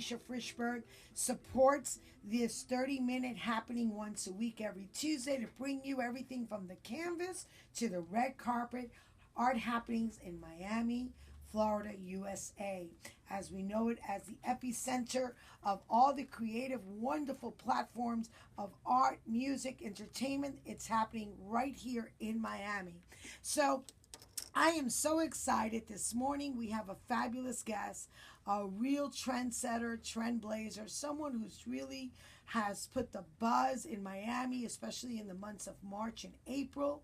Alicia Frischberg supports this 30-minute happening once a week every Tuesday to bring you everything from the canvas to the red carpet art happenings in Miami, Florida, USA, as we know it as the epicenter of all the creative, wonderful platforms of art, music, entertainment. It's happening right here in Miami. So I am so excited. This morning we have a fabulous guest, a real trendsetter, trailblazer, someone who's really has put the buzz in Miami, especially in the months of March and April.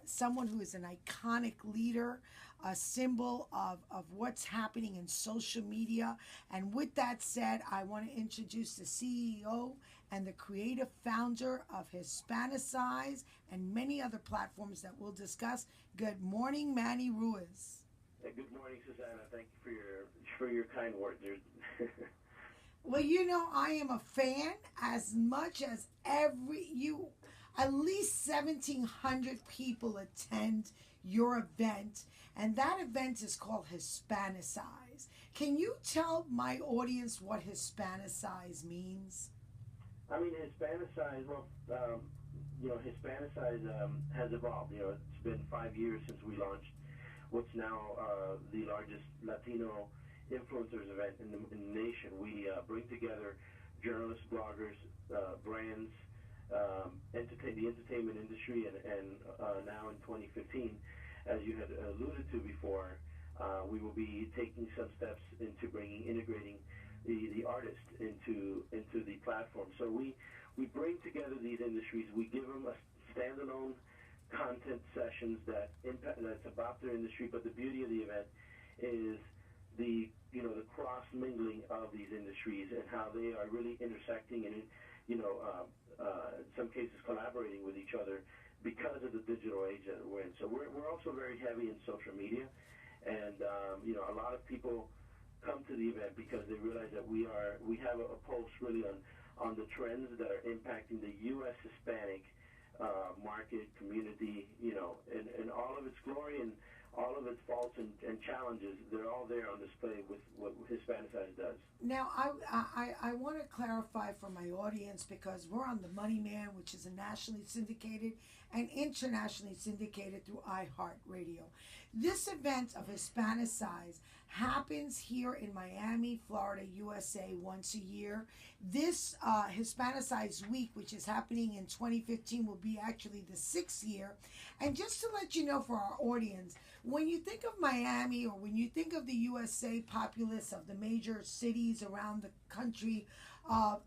Someone who is an iconic leader, a symbol of what's happening in social media. And with that said, I want to introduce the CEO and the creative founder of Hispanicize and many other platforms that we'll discuss. Good morning, Manny Ruiz. Good morning, Susana. Thank you for your kind words. Well, you know, I am a fan as much as at least 1,700 people attend your event, and that event is called Hispanicize. Can you tell my audience what Hispanicize means? I mean, Hispanicize, Hispanicize has evolved. It's been 5 years since we launched what's now the largest Latino influencers event in the nation. We bring together journalists, bloggers, brands, the entertainment industry, and now in 2015, as you had alluded to before, we will be taking some steps into integrating the artist into the platform. So we bring together these industries. We give them a standalone content sessions that's about their industry, but the beauty of the event is the cross mingling of these industries and how they are really intersecting and in some cases collaborating with each other because of the digital age that we're in. So we're also very heavy in social media, and a lot of people come to the event because they realize that we have a pulse really on the trends that are impacting the U.S. Hispanic market, community, and all of its glory and all of its faults and challenges. They're all there on display with what Hispanicize does. Now, I want to clarify for my audience, because we're on the Money Man, which is a nationally syndicated and internationally syndicated through iHeartRadio. This event of Hispanicize happens here in Miami, Florida, USA, once a year. This Hispanicize Week, which is happening in 2015, will be actually the 6th year. And just to let you know for our audience, when you think of Miami or when you think of the USA populace of the major cities around the country,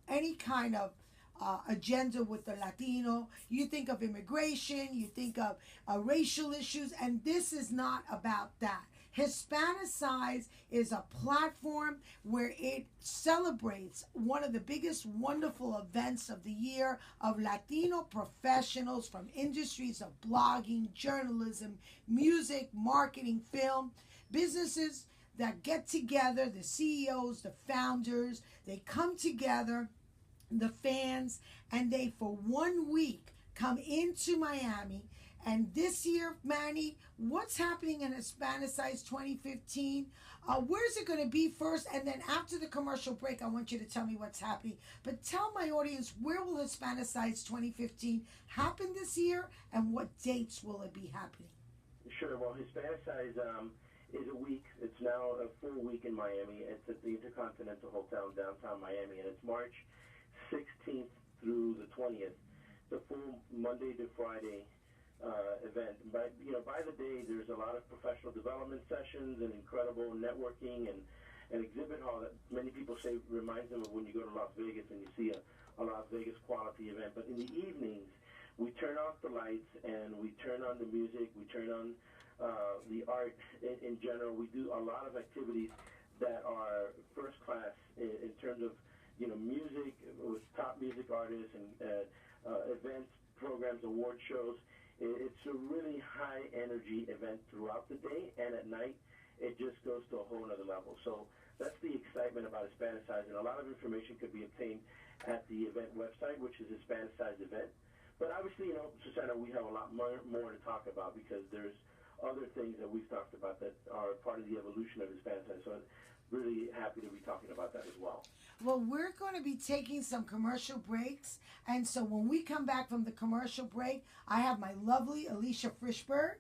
any kind of agenda with the Latino, you think of immigration, you think of racial issues, and this is not about that. Hispanicize is a platform where it celebrates one of the biggest wonderful events of the year of Latino professionals from industries of blogging, journalism, music, marketing, film, businesses that get together, the CEOs, the founders, they come together, the fans, and they for 1 week come into Miami. And this year, Manny, what's happening in Hispanicize 2015? Where's it going to be first? And then after the commercial break, I want you to tell me what's happening. But tell my audience, where will Hispanicize 2015 happen this year, and what dates will it be happening? Sure. Well, Hispanicize is a week. It's now a full week in Miami. It's at the Intercontinental Hotel in downtown Miami, and it's March 16th through the 20th. It's a full Monday to Friday event. By the day, there's a lot of professional development sessions and incredible networking and an exhibit hall that many people say reminds them of when you go to Las Vegas and you see a Las Vegas quality event. But in the evenings, we turn off the lights and we turn on the music, we turn on the art in general. We do a lot of activities that are first class in terms of music with top music artists and events, programs, award shows. It's a really high energy event throughout the day, and at night it just goes to a whole other level. So that's the excitement about Hispanicize, and a lot of information could be obtained at the event website, which is Hispanicize event. But obviously, Susana, we have a lot more to talk about because there's other things that we've talked about that are part of the evolution of Hispanicize. So really happy to be talking about that as well. Well, we're going to be taking some commercial breaks. And so when we come back from the commercial break, I have my lovely Alicia Frischberg.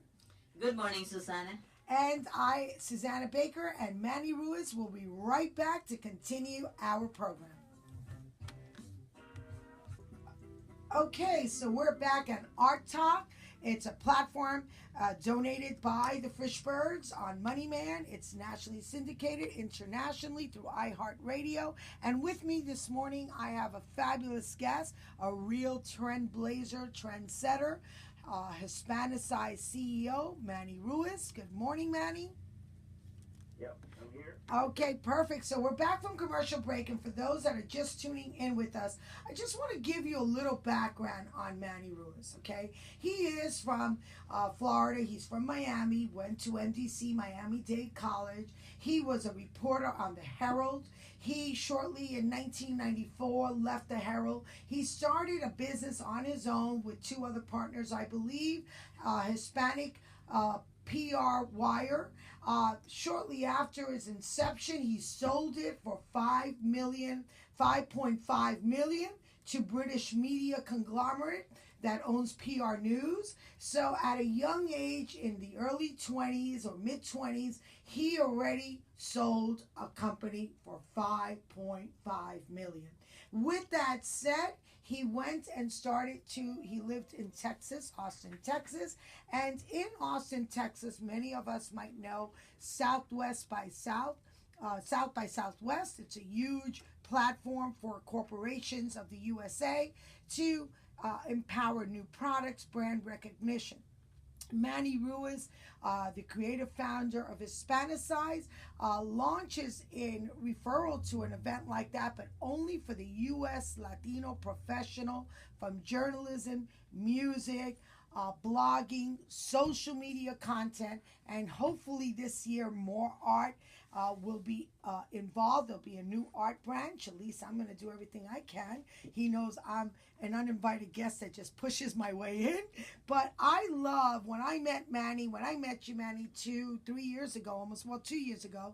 Good morning, Susana. And I, Susana Baker, and Manny Ruiz will be right back to continue our program. Okay, so we're back on ARTtalk. It's a platform donated by the Frischbergs on Money Man. It's nationally syndicated internationally through iHeartRadio. And with me this morning, I have a fabulous guest, a real trendblazer, trendsetter, Hispanicized CEO, Manny Ruiz. Good morning, Manny. Yep, I'm here. Okay, perfect. So we're back from commercial break, and for those that are just tuning in with us, I just want to give you a little background on Manny Ruiz, okay? He is from Florida. He's from Miami, went to MDC, Miami-Dade College. He was a reporter on the Herald. He shortly in 1994 left the Herald. He started a business on his own with two other partners, I believe, Hispanic PR Wire. Shortly after his inception, he sold it for $5.5 million to British media conglomerate that owns PR News. So at a young age, in the early 20s or mid 20s, he already sold a company for $5.5 million. With that said, he went and he lived in Texas, Austin, Texas. And in Austin, Texas, many of us might know South by Southwest. It's a huge platform for corporations of the USA to empower new products, brand recognition. Manny Ruiz, the creative founder of Hispanicized, launches in referral to an event like that, but only for the U.S. Latino professional from journalism, music, blogging, social media content, and hopefully this year more art will be involved. There'll be a new art branch. At least I'm going to do everything I can. He knows I'm an uninvited guest that just pushes my way in. But I love when I met you, Manny, 2-3 years ago, 2 years ago,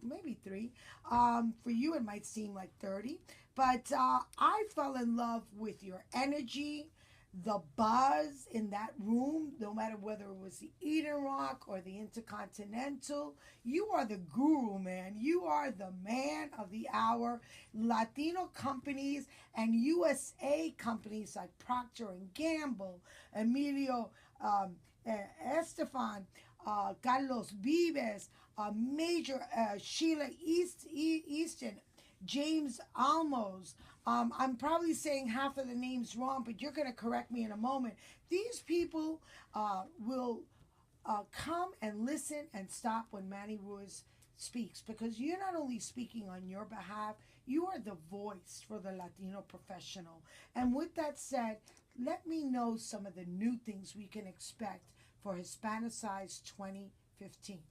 maybe 3. For you, it might seem like 30. But I fell in love with your energy, the buzz in that room, no matter whether it was the Eden Rock or the Intercontinental. You are the guru, man. You are the man of the hour. Latino companies and USA companies like Procter & Gamble, Emilio Estefan, Carlos Vives, major Sheila Easton, James Almos. I'm probably saying half of the names wrong, but you're going to correct me in a moment. These people will come and listen and stop when Manny Ruiz speaks, because you're not only speaking on your behalf, you are the voice for the Latino professional. And with that said, let me know some of the new things we can expect for Hispanicized 2015.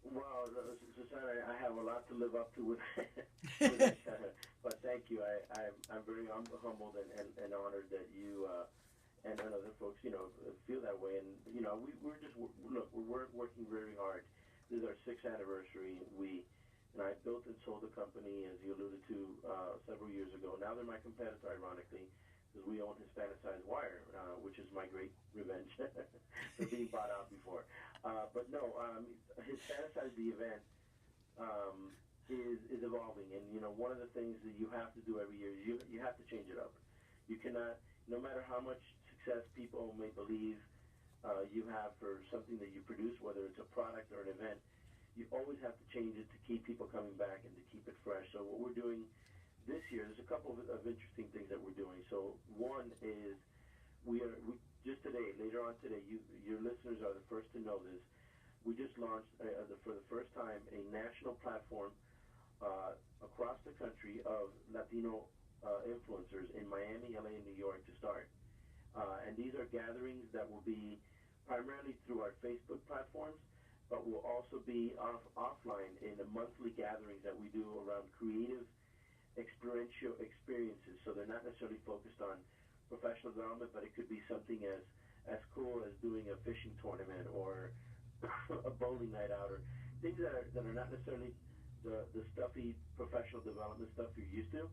Well, Susana, I have a lot to live up to with that, but thank you. I'm very humbled and honored that you and other folks, feel that way. And we're working very hard. This is our 6th anniversary. I built and sold the company, as you alluded to, several years ago. Now they're my competitor, ironically, because we own Hispanicized Wire, which is my great revenge for being bought out before. But no, Hispanicized, the event, is evolving. And, one of the things that you have to do every year is you have to change it up. You cannot, no matter how much success people may believe you have for something that you produce, whether it's a product or an event, you always have to change it to keep people coming back and to keep it fresh. So what we're doing this year, there's a couple of interesting things that we're doing. So one is we just today, later on today, your listeners are the first to know this. We just launched for the first time a national platform across the country of Latino influencers in Miami, LA, and New York to start. And these are gatherings that will be primarily through our Facebook platforms, but will also be offline in the monthly gatherings that we do around creative experiential experiences. So they're not necessarily focused on professional development, but it could be something as cool as doing a fishing tournament or a bowling night out, or things that are not necessarily the stuffy professional development stuff you're used to.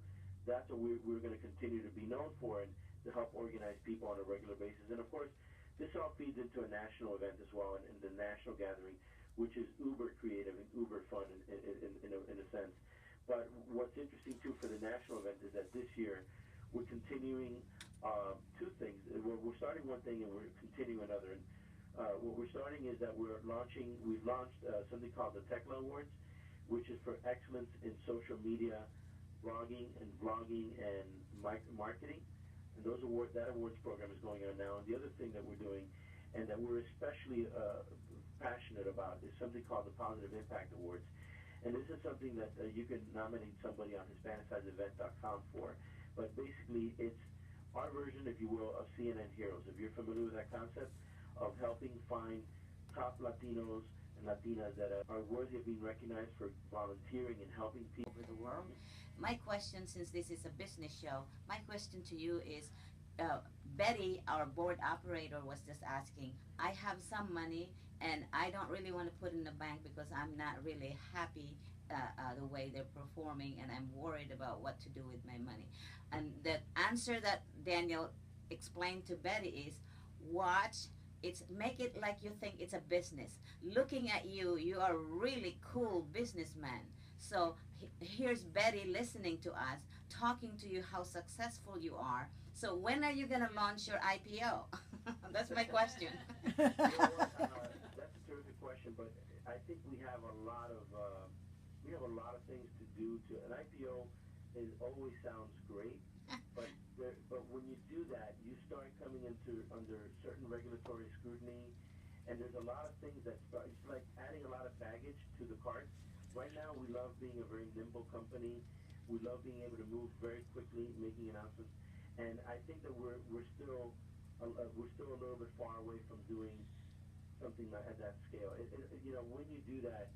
That's what we're going to continue to be known for, and to help organize people on a regular basis. And of course, this all feeds into a national event as well, and the national gathering, which is uber creative and uber fun in a sense. But what's interesting too for the national event is that this year we're continuing two things. We're starting one thing and we're continuing another. And what we're starting is that we've launched something called the Tecla Awards, which is for excellence in social media, blogging and vlogging and marketing. And that awards program is going on now. And the other thing that we're doing, and that we're especially passionate about, is something called the Positive Impact Awards. And this is something that you can nominate somebody on HispanicizedEvent.com for. But basically, it's our version, if you will, of CNN Heroes. If you're familiar with that concept of helping find top Latinos and Latinas that are worthy of being recognized for volunteering and helping people in the world. My question, since this is a business show, my question to you is, Betty, our board operator, was just asking, I have some money and I don't really want to put in the bank because I'm not really happy the way they're performing, and I'm worried about what to do with my money. And the answer that Daniel explained to Betty is, make it like you think it's a business. Looking at you, you are a really cool businessman. So here's Betty listening to us, talking to you how successful you are. So when are you going to launch your IPO? That's my question. You know what, that's a terrific question, but I think we have a lot of things to do. An IPO always sounds great, but when you do that, you start coming under certain regulatory scrutiny, and there's a lot of things it's like adding a lot of baggage to the cart. Right now, we love being a very nimble company. We love being able to move very quickly, making announcements, and I think that we're still a little bit far away from doing something at that scale. When you do that,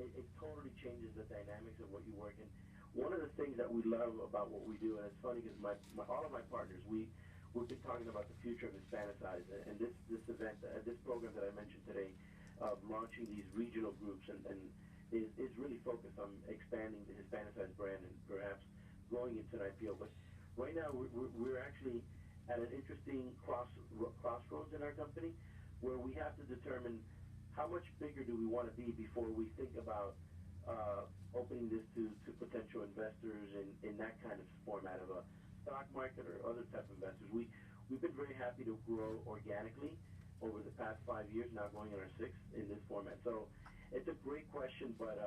it totally changes the dynamics of what you work in. One of the things that we love about what we do, and it's funny because all of my partners, we've been talking about the future of Hispanicized, and this event, this program that I mentioned today, of launching these regional groups, and is really focused on expanding the Hispanicized brand and perhaps growing into an IPO. But right now, we're actually at an interesting crossroads in our company, where we have to determine how much bigger do we want to be before we think about opening this to potential investors in that kind of format of a stock market or other type of investors. We've been very happy to grow organically over the past 5 years, now going in our sixth in this format. So it's a great question, but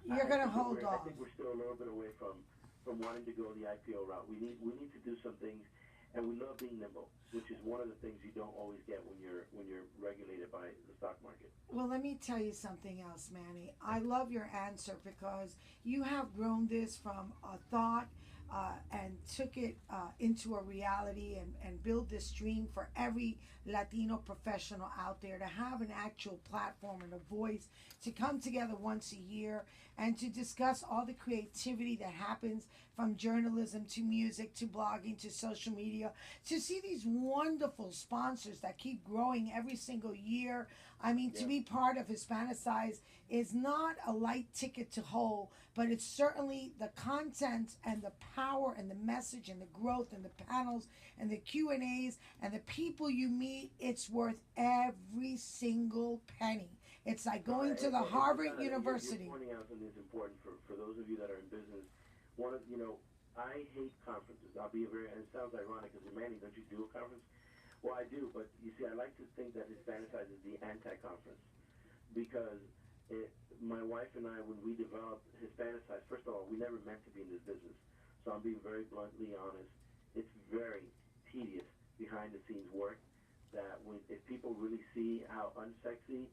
you're going to hold off. I think we're still a little bit away from wanting to go the IPO route. We need to do some things, and we love being nimble, which is one of the things you don't always get when you're regulated by the stock market. Well, let me tell you something else, Manny. I love your answer because you have grown this from a thought and took it into a reality and build this dream for every Latino professional out there to have an actual platform and a voice, to come together once a year and to discuss all the creativity that happens from journalism to music to blogging to social media, to see these wonderful sponsors that keep growing every single year. I mean, to be part of Hispanicized is not a light ticket to hold, but it's certainly the content and the power and the message and the growth and the panels and the Q&As and the people you meet. It's worth every single penny. It's like going to the Harvard University. You're pointing out something that's important for those of you that are in business. I hate conferences. And it sounds ironic because, Manny, don't you do a conference? Well, I do, but you see, I like to think that Hispanicized is the anti-conference, because my wife and I, when we developed Hispanicized, first of all, we never meant to be in this business. So I'm being very bluntly honest. It's very tedious behind-the-scenes work that if people really see how unsexy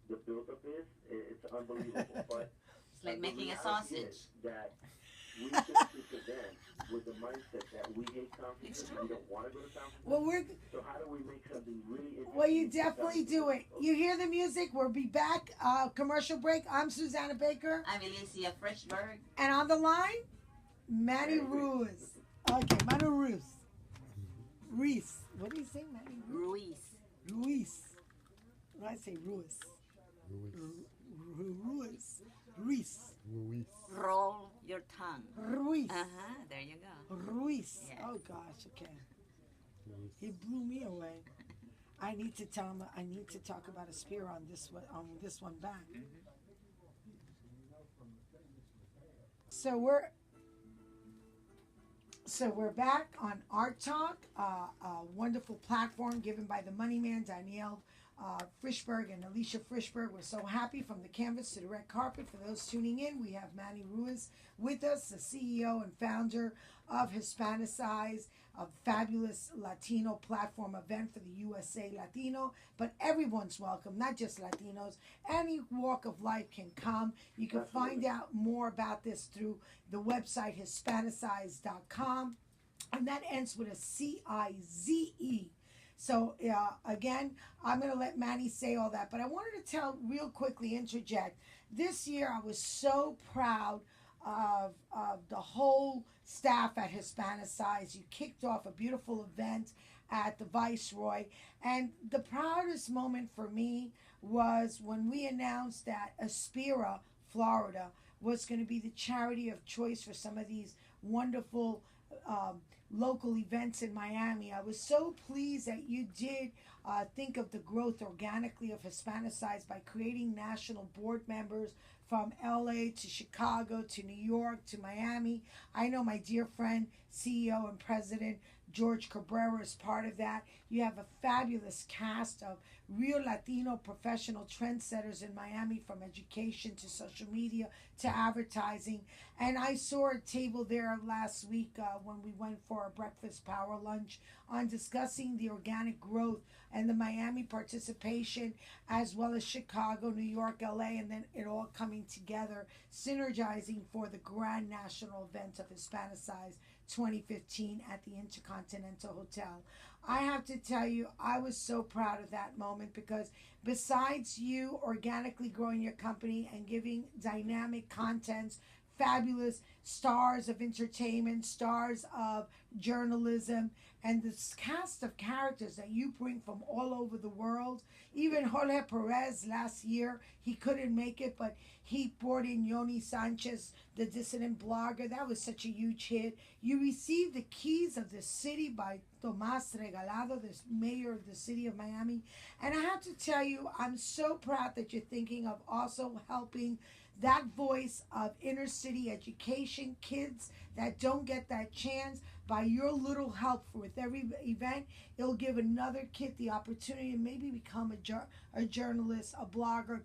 the build-up is, it's unbelievable. But it's like making a sausage. That we took this event with the mindset that we hate conferences, we don't want to go to conferences. Well, so how do we make something really interesting? Well, you definitely do it. You hear the music. We'll be back. Commercial break. I'm Susana Baker. I'm Alicia Freshberg. And on the line, Manny Ruiz. Okay, Manny Ruiz. Ruiz. What do you say, Manny? Ruiz. Ruiz. What do I say? Ruiz. Ruiz. Ruiz. Ruiz. Roll your tongue. Ruiz. There you go. Ruiz. Yes. Oh gosh, okay. Ruiz. He blew me away. I need to tell him. I need to talk about a spear on this one back. So we're back on ARTtalk, a wonderful platform given by the Money Man, Danielle Frischberg and Alicia Frischberg. We're so happy from the canvas to the red carpet. For those tuning in, we have Manny Ruiz with us, the CEO and founder of Hispanicize, a fabulous Latino platform event for the USA Latino. But everyone's welcome, not just Latinos. Any walk of life can come. You can find out more about this through the website hispanicize.com. And that ends with a CIZE. So again, I'm going to let Manny say all that, but I wanted to tell real quickly, interject. This year, I was so proud of the whole staff at Hispanicize. You kicked off a beautiful event at the Viceroy, and the proudest moment for me was when we announced that Aspira, Florida, was going to be the charity of choice for some of these wonderful local events in Miami. I was so pleased that you did think of the growth organically of Hispanicize by creating national board members from LA to Chicago to New York to Miami. I know my dear friend, CEO and President George Cabrera is part of that. You have a fabulous cast of real Latino professional trendsetters in Miami, from education to social media to advertising. And I saw a table there last week when we went for a breakfast power lunch on discussing the organic growth and the Miami participation, as well as Chicago, New York, LA, and then it all coming together, synergizing for the grand national event of Hispanicize 2015 at the Intercontinental Hotel. I have to tell you, I was so proud of that moment, because besides you organically growing your company and giving dynamic contents, fabulous stars of entertainment, stars of journalism, and this cast of characters that you bring from all over the world. Even Jorge Perez last year, he couldn't make it, but he brought in Yoni Sanchez, the dissident blogger. That was such a huge hit. You received the keys of the city by Tomás Regalado, the mayor of the city of Miami. And I have to tell you, I'm so proud that you're thinking of also helping that voice of inner city education, kids that don't get that chance. By your little help with every event, it'll give another kid the opportunity to maybe become a journalist, a blogger.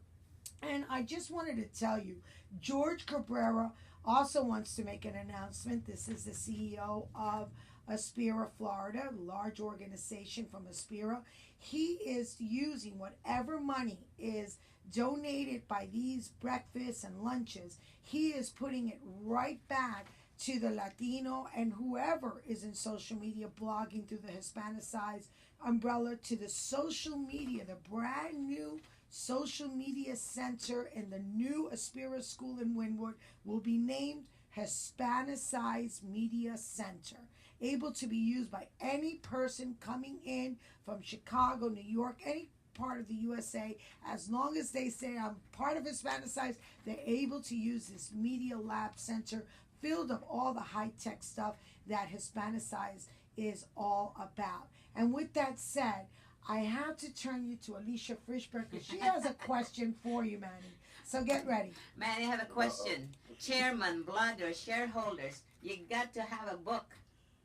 And I just wanted to tell you, George Cabrera also wants to make an announcement. This is the CEO of Aspira, Florida, a large organization from Aspira. He is using whatever money is donated by these breakfasts and lunches. He is putting it right back to the Latino and whoever is in social media blogging through the Hispanicize umbrella, to the social media, the brand new social media center in the new Aspira School in Wynwood will be named Hispanicize Media Center, able to be used by any person coming in from Chicago, New York, any part of the USA. As long as they say I'm part of Hispanicize, they're able to use this Media Lab Center filled of all the high-tech stuff that Hispanicize is all about. And with that said, I have to turn you to Alicia Frischberg, because she has a question for you, Manny. So get ready. Manny, I have a question. Chairman, bloggers, shareholders, you got to have a book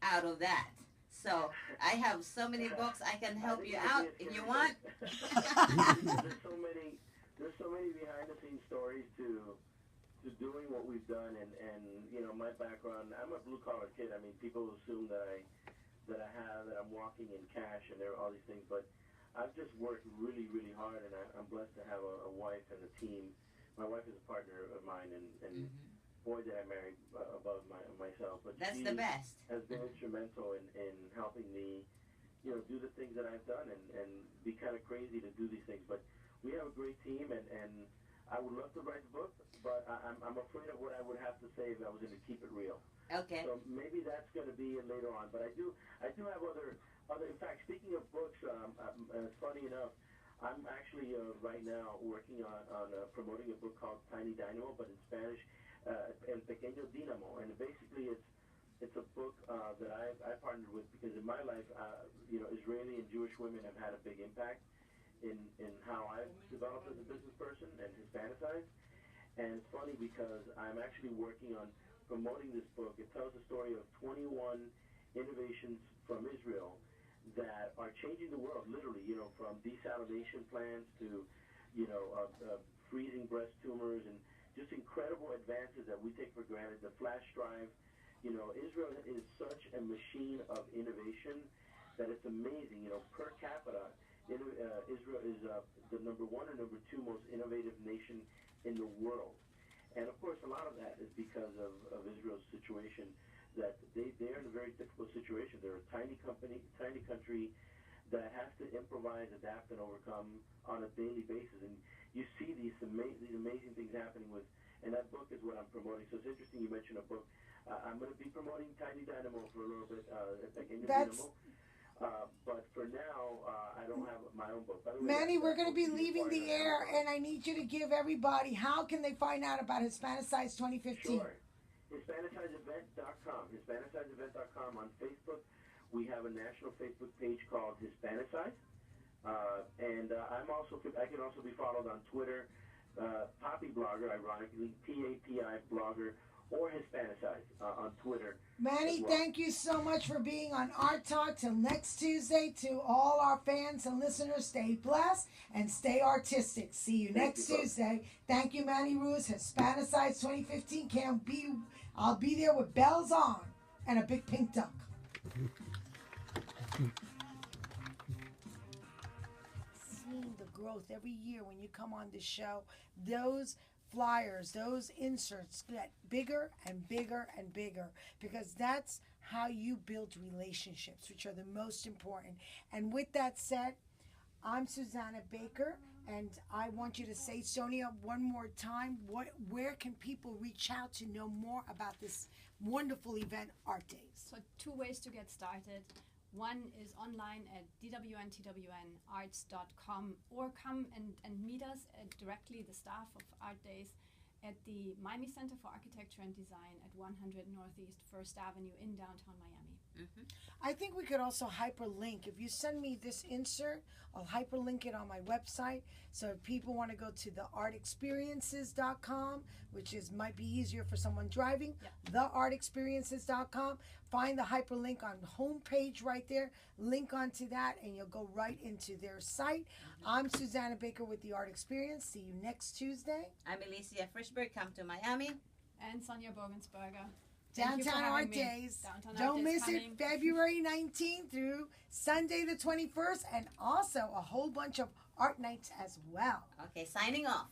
out of that. So I have so many books, I can help you out if you want. There's so many behind the scenes stories to doing what we've done, and you know, my background, I'm a blue collar kid. I mean, people assume that I'm walking in cash and there are all these things, but I've just worked really, really hard, and I'm blessed to have a wife and a team. My wife is a partner of mine, and boy, did I marry above myself. But that's she the best. has been instrumental in helping me, you know, do the things that I've done, and be kind of crazy to do these things. But we have a great team, and I would love to write the book, but I'm afraid of what I would have to say if I was going to keep it real. Okay. So maybe that's going to be later on. But I do have other. In fact, speaking of books, funny enough, I'm actually right now working on promoting a book called Tiny Dynamo, but in Spanish, El Pequeño Dinamo, and basically it's a book that I partnered with because in my life, Israeli and Jewish women have had a big impact in how I've developed as a business person and Hispanicized. And it's funny because I'm actually working on promoting this book. It tells the story of 21 innovations from Israel that are changing the world, literally, from desalination plants to, freezing breast tumors and just incredible advances that we take for granted. The flash drive, Israel is such a machine of innovation that it's amazing. Per capita, Israel is the number one or number two most innovative nation in the world. And of course, a lot of that is because of Israel's situation, that they're in a very difficult situation. They're a tiny country that has to improvise, adapt, and overcome on a daily basis. And you see these amazing things happening and that book is what I'm promoting. So it's interesting you mentioned a book. I'm going to be promoting Tiny Dynamo for a little bit, Dynamo. But for now, I don't have my own book. By the way, Manny, we're going to be leaving the air, and I need you to give everybody, how can they find out about Hispanicize 2015? Sure. HispanicizeEvent.com. HispanicizeEvent.com on Facebook. We have a national Facebook page called Hispanicize. And I can also be followed on Twitter, Poppy Blogger, ironically, PAPI Blogger, or Hispanicize on Twitter. Manny, thank you so much for being on ARTtalk. Till next Tuesday, to all our fans and listeners, stay blessed and stay artistic. See you next Tuesday. Thank you, Manny Ruiz. Hispanicize 2015. I'll be there with bells on and a big pink duck. Seeing the growth every year when you come on the show, those flyers, those inserts get bigger and bigger and bigger, because that's how you build relationships, which are the most important. And with that said, I'm Susana Baker, and I want you to say, Sonia, one more time, where can people reach out to know more about this wonderful event, Art Days? So 2 ways to get started. One is online at dwntwnarts.com, or come and meet us directly, the staff of Art Days, at the Miami Center for Architecture and Design at 100 Northeast 1st Avenue in downtown Miami. Mm-hmm. I think we could also hyperlink. If you send me this insert, I'll hyperlink it on my website. So if people want to go to the artexperiences.com, which might be easier for someone driving, theartexperiences.com, find the hyperlink on the homepage right there, link onto that, and you'll go right into their site. Mm-hmm. I'm Susana Baker with the Art Experience. See you next Tuesday. I'm Alicia Frischberg. Come to Miami. And Sonia Bogensberger. Downtown Art Days. Don't miss it. February 19th through Sunday the 21st, and also a whole bunch of art nights as well. Okay, signing off.